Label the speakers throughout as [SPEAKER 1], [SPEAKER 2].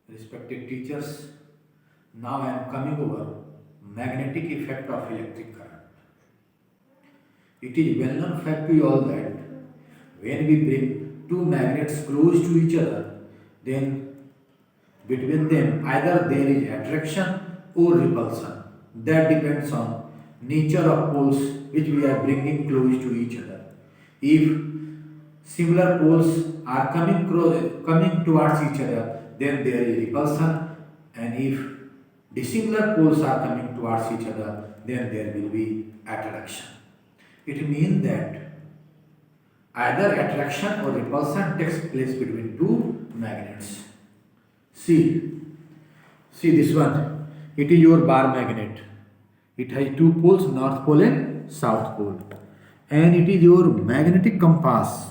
[SPEAKER 1] Respected teachers, now I am coming over magnetic effect of electric current. It is well known fact to you all that when we bring two magnets close to each other, then between them either there is attraction or repulsion. That depends on nature of poles which we are bringing close to each other. If similar poles are coming towards each other, then there is repulsion, and if dissimilar poles are coming towards each other, then there will be attraction. It means that either attraction or repulsion takes place between two magnets. See this one. It is your bar magnet. It has two poles, north pole and south pole. And it is your magnetic compass.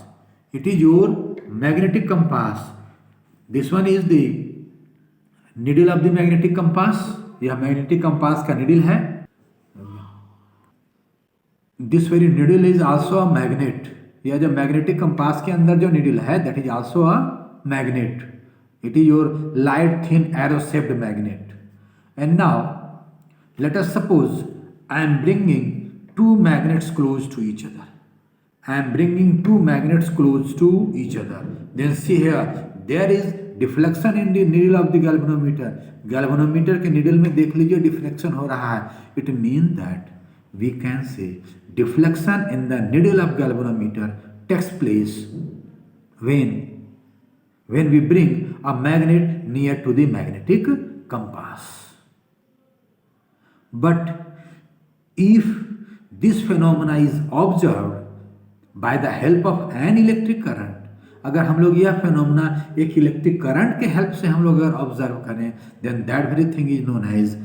[SPEAKER 1] It is your magnetic compass. This one is the needle of the magnetic compass. यह magnetic compass का needle है. This very needle is also a magnet. यह जो magnetic compass के अंदर जो needle है that is also a magnet. It is your light thin arrow shaped magnet. And now let us suppose I am bringing two magnets close to each other. I am bringing two magnets close to each other. Then see here, there is deflection in the needle of the galvanometer. Galvanometer के needle में देख लीजिए deflection हो रहा है. It means that we can say deflection in the needle of galvanometer takes place when we bring a magnet near to the magnetic compass. But if this phenomena is observed by the help of an electric current, अगर हम लोग यह phenomena एक electric current के help से हम लोग अगर ऑब्जर्व करें, then that very thing is known as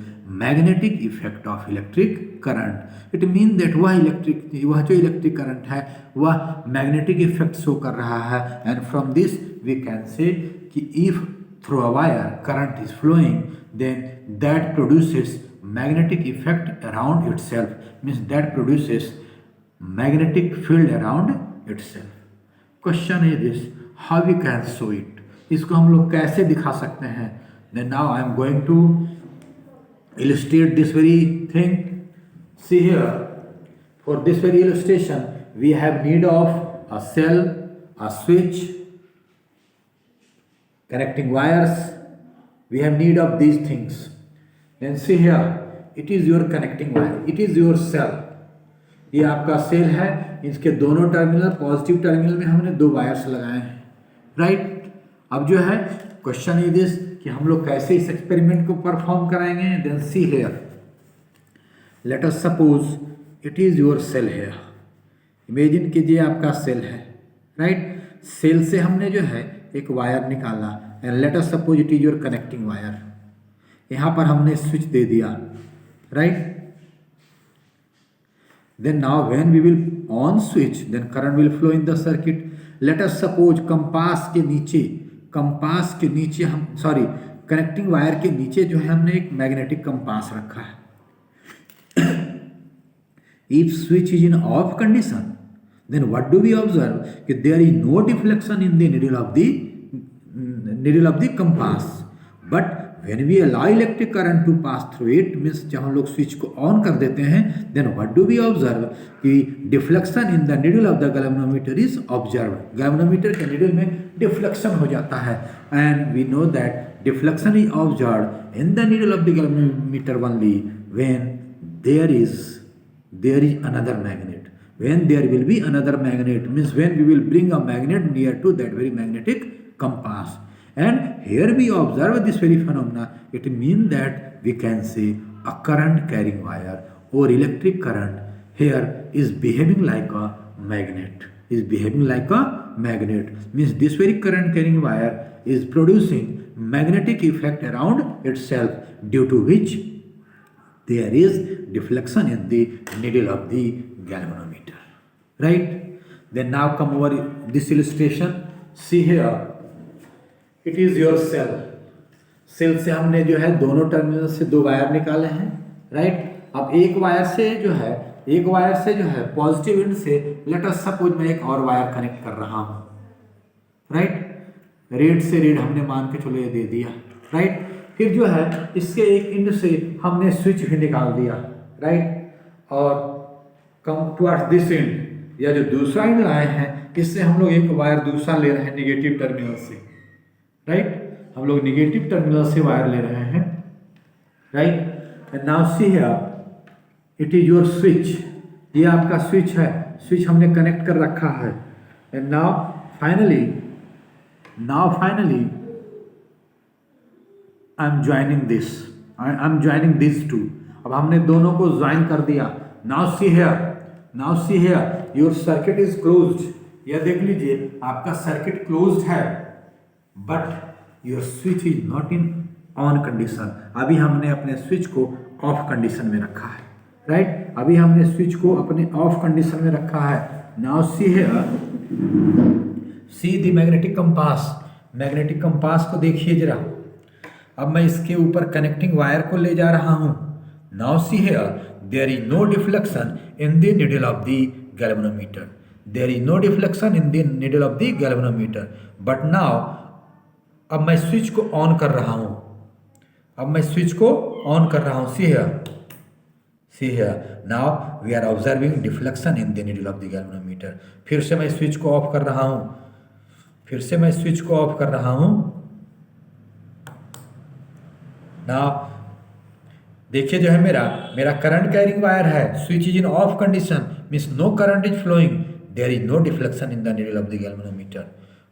[SPEAKER 1] magnetic effect of electric current. It mean that वह जो इलेक्ट्रिक करंट है वह मैग्नेटिक इफेक्ट शो कर रहा है. And from this we can say कि if through a wire current is flowing, then that produces magnetic effect around itself, means that produces magnetic field around itself. Question is this, how we can show it? इसको हम लोग कैसे दिखा सकते हैं? Then now I am going to illustrate this very thing. See here, for this very illustration we have need of a cell, a switch, connecting wires. We have need of these things. Then see here, it is your connecting wire, it is your cell. ये आपका cell है. इसके दोनों terminal, positive terminal में हमने दो wires लगाए हैं, राइट. अब जो है क्वेश्चन इज दिस कि हम लोग कैसे इस एक्सपेरिमेंट को परफॉर्म कराएंगे. Then see here, let us suppose it is your cell here. Imagine कीजिए आपका सेल है, राइट. सेल से हमने जो है एक वायर निकाला and let us suppose it is your connecting wire. यहाँ पर हमने स्विच दे दिया, right. Then now when we will on switch, then current will flow in the circuit. Let us suppose compass के नीचे हम कनेक्टिंग वायर के नीचे जो है हमने एक मैग्नेटिक कंपास रखा है. If switch is in off condition, then what do we observe कि there is no deflection in the needle of the compass. But when we allow electric current to pass through it, means जब हम लोग switch को on कर देते हैं, then what do we observe कि deflection in the needle of the galvanometer is observe. Galvanometer के needle में डिफ्लेक्शन हो जाता है and we know that deflection is observe in the needle of the galvanometer only when there is another magnet. When there will be another magnet, means when we will bring a magnet near to that very magnetic compass. And here we observe this very phenomena. It means that we can say a current carrying wire or electric current here is behaving like a magnet. Means this very current carrying wire is producing magnetic effect around itself, due to which there is deflection in the needle of the galvanometer, right. Then now come over this illustration. See here, it is your cell. Cell से हमने जो है दोनों terminal से दो wire निकाले हैं, right. अब एक वायर से जो है पॉजिटिव एंड से लेट अस सपोज मैं एक और वायर कनेक्ट कर रहा हूं, राइट. रेड से रेड हमने मान के चलो ये दे दिया, राइट। फिर जो है इसके एक एंड से हमने स्विच भी निकाल दिया, राइट, और कम टुवर्ड्स दिस एंड, या जो दूसरा एंड लाए हैं इससे हम लोग एक वायर दूसरा ले रहे हैं निगेटिव टर्मिनल से, राइट, हम लोग निगेटिव टर्मिनल से वायर ले रहे हैं, right. And now see here it is your switch, ये आपका स्विच है, स्विच हमने कनेक्ट कर रखा है। And now finally I am joining this two. अब हमने दोनों को ज्वाइन कर दिया। Now see here your circuit is closed, यह देख लीजिए आपका सर्किट क्लोज्ड है, but your switch is not in on condition. अभी हमने अपने स्विच को ऑफ कंडीशन में रखा है, राइट, अभी हमने स्विच को अपने ऑफ कंडीशन में रखा है। Now see here, see the magnetic compass, magnetic compass को देखिए जरा। अब मैं इसके ऊपर कनेक्टिंग वायर को ले जा रहा हूं। Now see here there is no deflection in the needle of the galvanometer, there is no deflection in the needle of the galvanometer, but now अब मैं स्विच को ऑन कर रहा हूं, see here now we are observing deflection in the needle of the galvanometer. फिर से मैं switch को ऑफ कर रहा हूं, नाउ देखिए जो है मेरा करंट कैरिंग वायर है, switch is in off condition, means no current is flowing, there is no deflection in the needle of the galvanometer,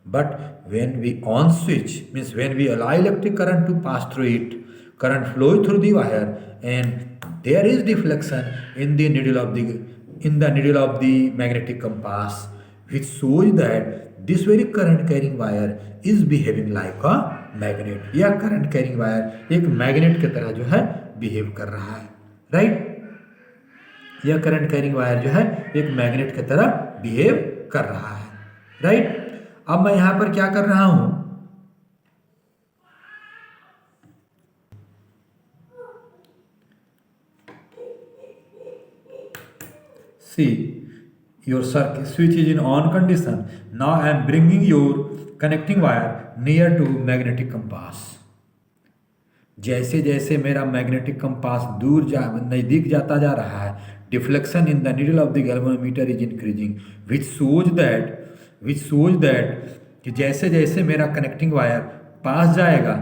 [SPEAKER 1] but when we on switch, means when we allow electric current to pass through it, current flow through the wire and there is deflection in the needle of the magnetic compass, which shows that this very current carrying wire is behaving like a magnet। यह current carrying wire एक magnet की तरह जो है behave कर रहा है, right, यह करंट कैरिंग वायर जो है एक मैग्नेट की तरह बिहेव कर रहा है, राइट। अब मैं यहां पर क्या कर रहा हूं, see your circuit switch is in on condition. Now I am bringing your connecting wire near to magnetic compass. जैसे जैसे मेरा मैग्नेटिक कंपास नजदीक जाता जा रहा है, deflection in the needle of the galvanometer is increasing, which shows that कि जैसे जैसे मेरा कनेक्टिंग वायर पास जाएगा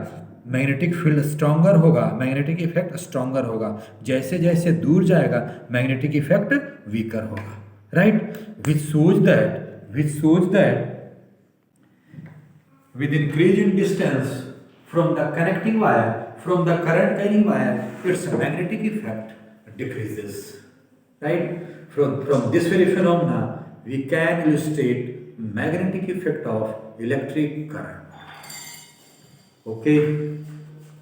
[SPEAKER 1] मैग्नेटिक फील्ड स्ट्रॉन्गर होगा, मैग्नेटिक इफेक्ट स्ट्रॉन्गर होगा, जैसे जैसे दूर जाएगा मैग्नेटिक इफेक्ट वीकर होगा, right, which shows that with increase in distance from the connecting wire, from the current carrying wire, its magnetic effect decreases, right? From this very phenomena we can illustrate magnetic effect of electric current, okay.